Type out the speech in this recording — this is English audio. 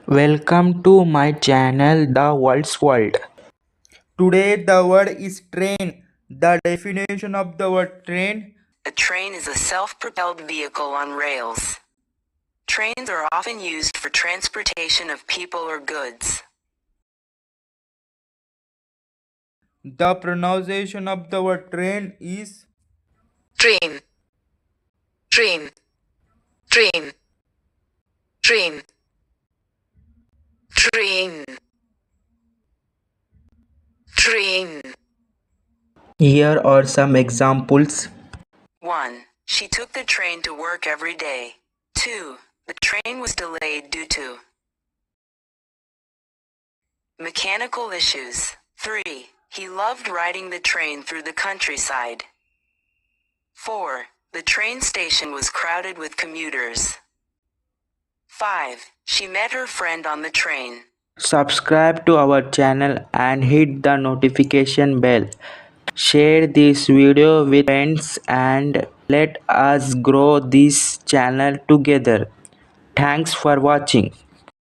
Welcome to my channel The World's World. Today the word is train. The definition of the word train. A train is a self-propelled vehicle on rails. Trains are often used for transportation of people or goods. The pronunciation of the word train is Train, train, train, train, train, train. Here are some examples. 1. She took the train to work every day. 2. The train was delayed due to mechanical issues. 3. He loved riding the train through the countryside. 4. The train station was crowded with commuters. 5. She met her friend on the train. Subscribe to our channel and hit the notification bell. Share this video with friends and let us grow this channel together. Thanks for watching.